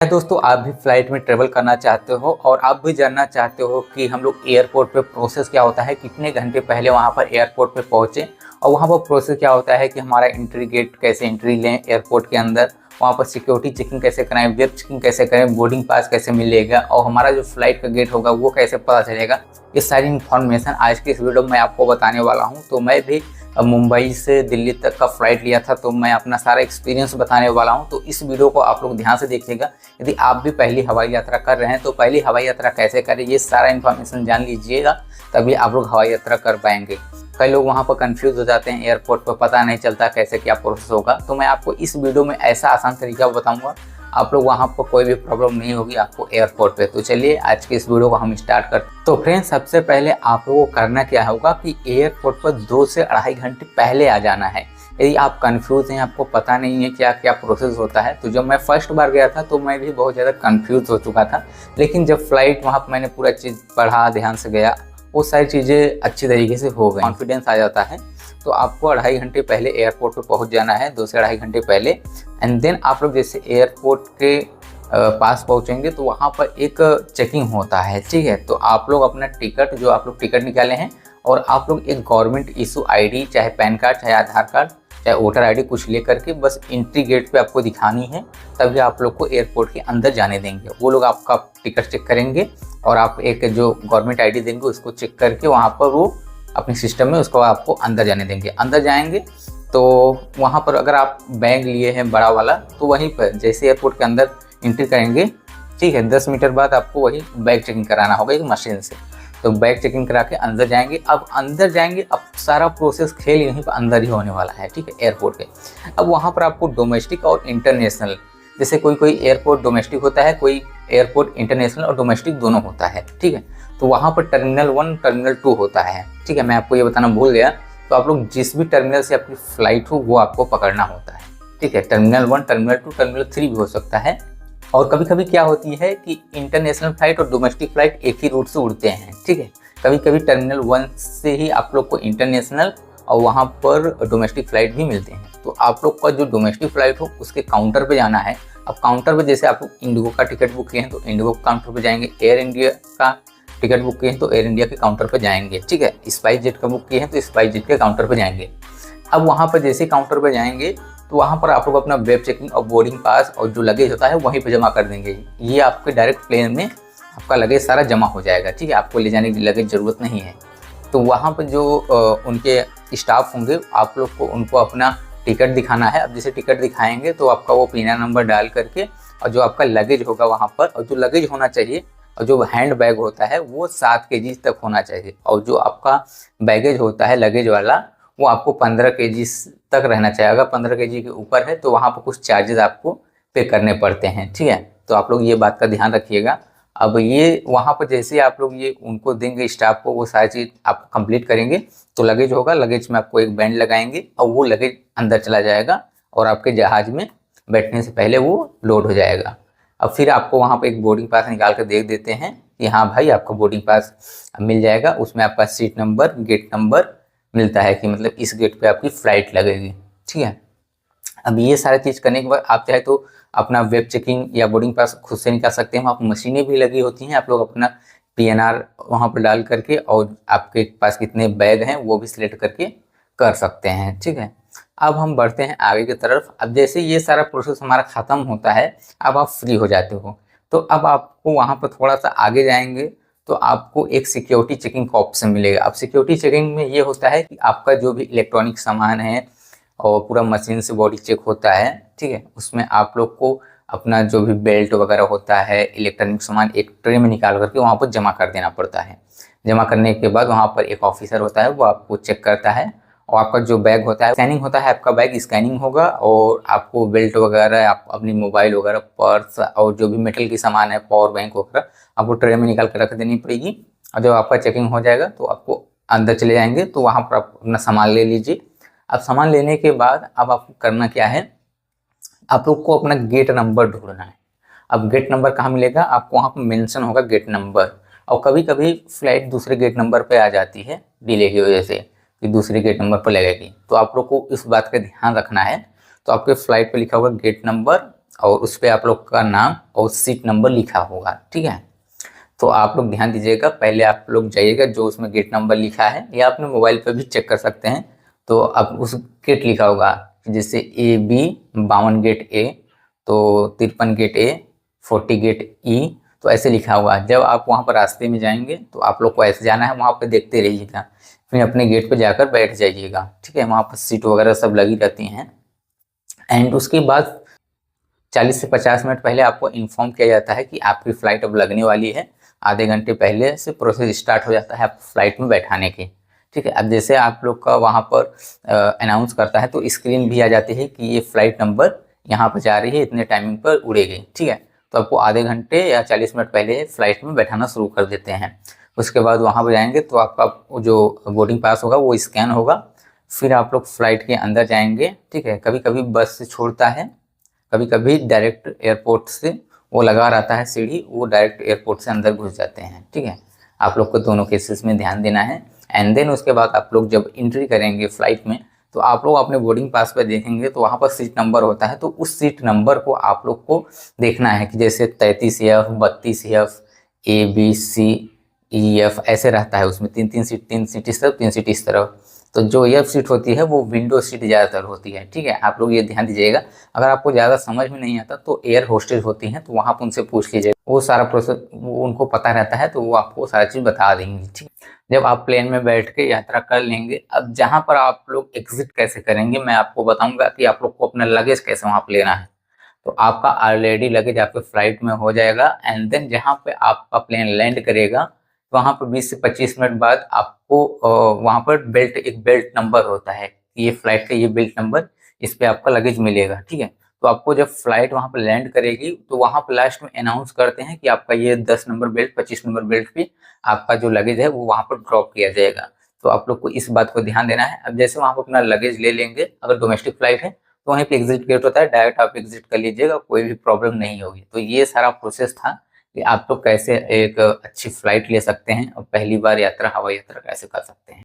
दोस्तों, आप भी फ्लाइट में ट्रेवल करना चाहते हो और आप भी जानना चाहते हो कि हम लोग एयरपोर्ट पे प्रोसेस क्या होता है, कितने घंटे पहले वहाँ पर एयरपोर्ट पे पहुँचे और वहाँ पर प्रोसेस क्या होता है कि हमारा एंट्री गेट कैसे एंट्री लें एयरपोर्ट के अंदर, वहाँ पर सिक्योरिटी चेकिंग कैसे कराएं, वेब चेकिंग कैसे करें, बोर्डिंग पास कैसे मिलेगा और हमारा जो फ्लाइट का गेट होगा वो कैसे पता चलेगा। ये सारी इन्फॉर्मेशन आज की इस वीडियो में मैं आपको बताने वाला हूँ। तो मैं भी मुंबई से दिल्ली तक का फ्लाइट लिया था, तो मैं अपना सारा एक्सपीरियंस बताने वाला हूँ। तो इस वीडियो को आप लोग ध्यान से देखिएगा। यदि आप भी पहली हवाई यात्रा कर रहे हैं तो पहली हवाई यात्रा कैसे करें ये सारा इन्फॉर्मेशन जान लीजिएगा, तभी आप लोग हवाई यात्रा कर पाएंगे। कई लोग वहाँ पर कंफ्यूज हो जाते हैं, एयरपोर्ट पर पता नहीं चलता कैसे क्या प्रोसेस होगा। तो मैं आपको इस वीडियो में ऐसा आसान तरीका बताऊँगा, आप लोग वहाँ पर कोई भी प्रॉब्लम नहीं होगी आपको एयरपोर्ट पे। तो चलिए आज के इस वीडियो को हम स्टार्ट करते हैं। तो फ्रेंड्स, सबसे पहले आप लोगों को करना क्या होगा कि एयरपोर्ट पर 2 से 2.5 घंटे पहले आ जाना है। यदि आप कंफ्यूज हैं, आपको पता नहीं है क्या क्या प्रोसेस होता है, तो जब मैं फर्स्ट बार गया था तो मैं भी बहुत ज़्यादा कंफ्यूज हो चुका था। लेकिन जब फ्लाइट वहाँ पर मैंने पूरा चीज़ पढ़ा, ध्यान से गया, वो सारी चीज़ें अच्छी तरीके से हो गई, कॉन्फिडेंस आ जाता है। तो आपको 2.5 घंटे पहले एयरपोर्ट पे पहुंच जाना है, 2 से 2.5 घंटे पहले। एंड देन आप लोग जैसे एयरपोर्ट के पास पहुंचेंगे तो वहाँ पर एक चेकिंग होता है, ठीक है। तो आप लोग अपना टिकट, जो आप लोग टिकट निकाले हैं, और आप लोग एक गवर्नमेंट इशू आईडी, चाहे पैन कार्ड, चाहे आधार कार्ड, चाहे वोटर आईडी, कुछ ले करके बस एंट्री गेट पे आपको दिखानी है, तभी आप लोग को एयरपोर्ट के अंदर जाने देंगे। वो लोग आपका टिकट चेक करेंगे और आप एक जो गवर्नमेंट आईडी देंगे उसको चेक करके वहाँ पर वो अपने सिस्टम में उसको आपको अंदर जाने देंगे। अंदर जाएंगे तो वहाँ पर अगर आप बैग लिए हैं बड़ा वाला, तो वहीं पर जैसे एयरपोर्ट के अंदर एंट्री करेंगे, ठीक है, 10 मीटर बाद आपको वही बैग चेकिंग कराना होगा एक मशीन से। तो बैग चेकिंग करा के अंदर जाएंगे। अब अंदर जाएंगे, अब सारा प्रोसेस खेल यहीं पर अंदर ही होने वाला है, ठीक है, एयरपोर्ट के। अब वहाँ पर आपको डोमेस्टिक और इंटरनेशनल, जैसे कोई एयरपोर्ट डोमेस्टिक होता है, कोई एयरपोर्ट इंटरनेशनल और डोमेस्टिक दोनों होता है, ठीक है। तो वहाँ पर टर्मिनल 1, टर्मिनल 2 होता है, ठीक है। मैं आपको ये बताना भूल गया। तो आप लोग जिस भी टर्मिनल से आपकी फ्लाइट हो वो आपको पकड़ना होता है, ठीक है। टर्मिनल 1, टर्मिनल 2, टर्मिनल 3 भी हो सकता है। और कभी कभी क्या होती है कि इंटरनेशनल फ्लाइट और डोमेस्टिक फ्लाइट एक ही रूट से उड़ते हैं, ठीक है। कभी कभी टर्मिनल 1 से ही आप लोग को इंटरनेशनल और वहाँ पर डोमेस्टिक फ्लाइट भी मिलते हैं। तो आप लोग का जो डोमेस्टिक फ्लाइट हो उसके काउंटर पे जाना है। अब काउंटर पे जैसे आप लोग इंडिगो का टिकट बुक किए हैं तो इंडिगो के काउंटर पे जाएंगे, एयर इंडिया का टिकट बुक किए हैं तो एयर इंडिया के काउंटर पे जाएंगे, ठीक है। स्पाइस जेट का बुक किए हैं तो स्पाइस जेट के काउंटर पे जाएंगे। अब वहाँ पर जैसे काउंटर पे जाएंगे तो वहाँ पर आप लोग अपना वेब चेकिंग और बोर्डिंग पास और जो लगेज होता है वहीं पे जमा कर देंगे। ये आपके डायरेक्ट प्लेन में आपका लगेज सारा जमा हो जाएगा, ठीक है। आपको ले जाने की लगेज ज़रूरत नहीं है। तो वहाँ पर जो उनके स्टाफ होंगे, आप लोग को उनको अपना टिकट दिखाना है। अब जैसे टिकट दिखाएंगे तो आपका वो पीना नंबर डाल करके और जो आपका लगेज होगा वहाँ पर, और जो लगेज होना चाहिए और जो हैंड बैग होता है वो 7 kg तक होना चाहिए, और जो आपका बैगेज होता है लगेज वाला वो आपको 15 kg तक रहना चाहिए। अगर 15 kg के ऊपर है तो वहाँ पर कुछ चार्जेस आपको पे करने पड़ते हैं, ठीक है। तो आप लोग ये बात का ध्यान रखिएगा। अब ये वहाँ पर जैसे आप लोग ये उनको देंगे स्टाफ को, वो सारी चीज़ आप कंप्लीट करेंगे तो लगेज होगा, लगेज में आपको एक बैंड लगाएंगे और वो लगेज अंदर चला जाएगा और आपके जहाज़ में बैठने से पहले वो लोड हो जाएगा। अब फिर आपको वहाँ पर एक बोर्डिंग पास निकाल कर देख देते हैं कि हाँ भाई आपका बोर्डिंग पास मिल जाएगा। उसमें आपका सीट नंबर, गेट नंबर मिलता है कि मतलब इस गेट पे आपकी फ़्लाइट लगेगी, ठीक है। अब ये सारी चीज़ करने के बाद आप चाहे तो अपना वेब चेकिंग या बोर्डिंग पास खुद से निकाल सकते हैं। वहाँ पर मशीनें भी लगी होती हैं, आप लोग अपना PNR वहाँ पर डाल करके और आपके पास कितने बैग हैं वो भी सिलेक्ट करके कर सकते हैं, ठीक है। अब हम बढ़ते हैं आगे की तरफ। अब जैसे ये सारा प्रोसेस हमारा ख़त्म होता है, अब आप फ्री हो जाते हो, तो अब आपको वहाँ पर थोड़ा सा आगे जाएंगे तो आपको एक सिक्योरिटी चेकिंग का ऑप्शन मिलेगा। अब सिक्योरिटी चेकिंग में ये होता है कि आपका जो भी इलेक्ट्रॉनिक सामान है और पूरा मशीन से बॉडी चेक होता है, ठीक है। उसमें आप लोग को अपना जो भी बेल्ट वगैरह होता है, इलेक्ट्रॉनिक सामान एक ट्रे में निकाल करके वहाँ पर जमा कर देना पड़ता है। जमा करने के बाद वहाँ पर एक ऑफिसर होता है, वो आपको चेक करता है और आपका जो बैग होता है स्कैनिंग होता है, आपका बैग स्कैनिंग होगा और आपको बेल्ट वगैरह, आप अपनी मोबाइल वगैरह, पर्स और जो भी मेटल की सामान है, पावर बैंक वगैरह, आपको ट्रे में निकाल कर रख देनी पड़ेगी। और जब आपका चेकिंग हो जाएगा तो आपको अंदर चले जाएंगे तो वहाँ पर आप अपना सामान ले लीजिए। अब सामान लेने के बाद अब आपको करना क्या है, आप लोग को अपना गेट नंबर ढूंढना है। अब गेट नंबर कहाँ मिलेगा, आपको वहाँ पर मेंशन होगा गेट नंबर। और कभी कभी फ्लाइट दूसरे गेट नंबर पे आ जाती है डिले की वजह से कि दूसरे गेट नंबर पर लगेगी, तो आप लोग को इस बात का ध्यान रखना है। तो आपके फ्लाइट पे लिखा होगा गेट नंबर और उस पर आप लोग का नाम और सीट नंबर लिखा होगा। ठीक है, तो आप लोग ध्यान दीजिएगा, पहले आप लोग जाइएगा जो उसमें गेट नंबर लिखा है, या अपने मोबाइल पर भी चेक कर सकते हैं। तो अब उस गेट लिखा होगा जैसे AB 52 गेट A, तो 53 गेट A, 40 गेट E, तो ऐसे लिखा होगा। जब आप वहाँ पर रास्ते में जाएंगे तो आप लोग को ऐसे जाना है, वहाँ पर देखते रहिएगा, फिर अपने गेट पर जाकर बैठ जाइएगा। ठीक है, वहाँ पर सीट वगैरह सब लगी रहती हैं। एंड उसके बाद 40 से 50 मिनट पहले आपको इन्फॉर्म किया जाता है कि आपकी फ़्लाइट अब लगने वाली है। आधे घंटे पहले से प्रोसेस स्टार्ट हो जाता है आपको फ्लाइट में बैठाने की। ठीक है, अब जैसे आप लोग का वहाँ पर अनाउंस करता है तो स्क्रीन भी आ जाती है कि ये फ़्लाइट नंबर यहाँ पर जा रही है, इतने टाइमिंग पर उड़ेगी। ठीक है, तो आपको आधे घंटे या 40 मिनट पहले फ़्लाइट में बैठाना शुरू कर देते हैं। उसके बाद वहाँ पर जाएंगे तो आपका जो बोर्डिंग पास होगा वो स्कैन होगा, फिर आप लोग फ्लाइट के अंदर जाएंगे। ठीक है, कभी कभी बस से छोड़ता है, कभी कभी डायरेक्ट एयरपोर्ट से वो लगा रहता है सीढ़ी, वो डायरेक्ट एयरपोर्ट से अंदर घुस जाते हैं। ठीक है, आप लोग को दोनों केसेस में ध्यान देना है। एंड देन उसके बाद आप लोग जब एंट्री करेंगे फ्लाइट में, तो आप लोग अपने बोर्डिंग पास पर देखेंगे तो वहाँ पर सीट नंबर होता है, तो उस सीट नंबर को आप लोग को देखना है कि जैसे 33F, 32F, ABCEF ऐसे रहता है। उसमें तीन सीट इस तरफ, 3 सीट इस तरफ। तो जो F सीट होती है वो विंडो सीट ज़्यादातर होती है। ठीक है, आप लोग ये ध्यान दीजिएगा। अगर आपको ज़्यादा समझ में नहीं आता तो एयर होस्टेज होती हैं, तो वहाँ पर उनसे पूछ लीजिए, वो सारा प्रोसेस वो उनको पता रहता है, तो वो आपको सारी चीज़ बता देंगी। ठीक है, जब आप प्लेन में बैठ के यात्रा कर लेंगे, अब जहाँ पर आप लोग एग्जिट कैसे करेंगे मैं आपको बताऊंगा कि आप लोग को अपना लगेज कैसे वहाँ पर लेना है। तो आपका ऑलरेडी लगेज आपके फ्लाइट में हो जाएगा। एंड देन जहाँ पे आपका प्लेन लैंड करेगा, वहाँ पर 20 से 25 मिनट बाद आपको वहाँ पर एक बेल्ट नंबर होता है, ये फ्लाइट का ये बेल्ट नंबर, इस पे आपका लगेज मिलेगा। ठीक है, तो आपको जब फ्लाइट वहाँ पर लैंड करेगी तो वहाँ पर लास्ट में अनाउंस करते हैं कि आपका ये 10 नंबर बेल्ट, 25 नंबर बेल्ट पे आपका जो लगेज है वो वहाँ पर ड्रॉप किया जाएगा। तो आप लोग को इस बात को ध्यान देना है। अब जैसे वहाँ पर अपना लगेज ले लेंगे, अगर डोमेस्टिक फ्लाइट है तो वहीं पे एग्जिट गेट होता है, डायरेक्ट आप एग्जिट कर लीजिएगा, कोई भी प्रॉब्लम नहीं होगी। तो ये सारा प्रोसेस था कि आप लोग कैसे एक अच्छी फ्लाइट ले सकते हैं और पहली बार यात्रा, हवाई यात्रा कैसे कर सकते हैं।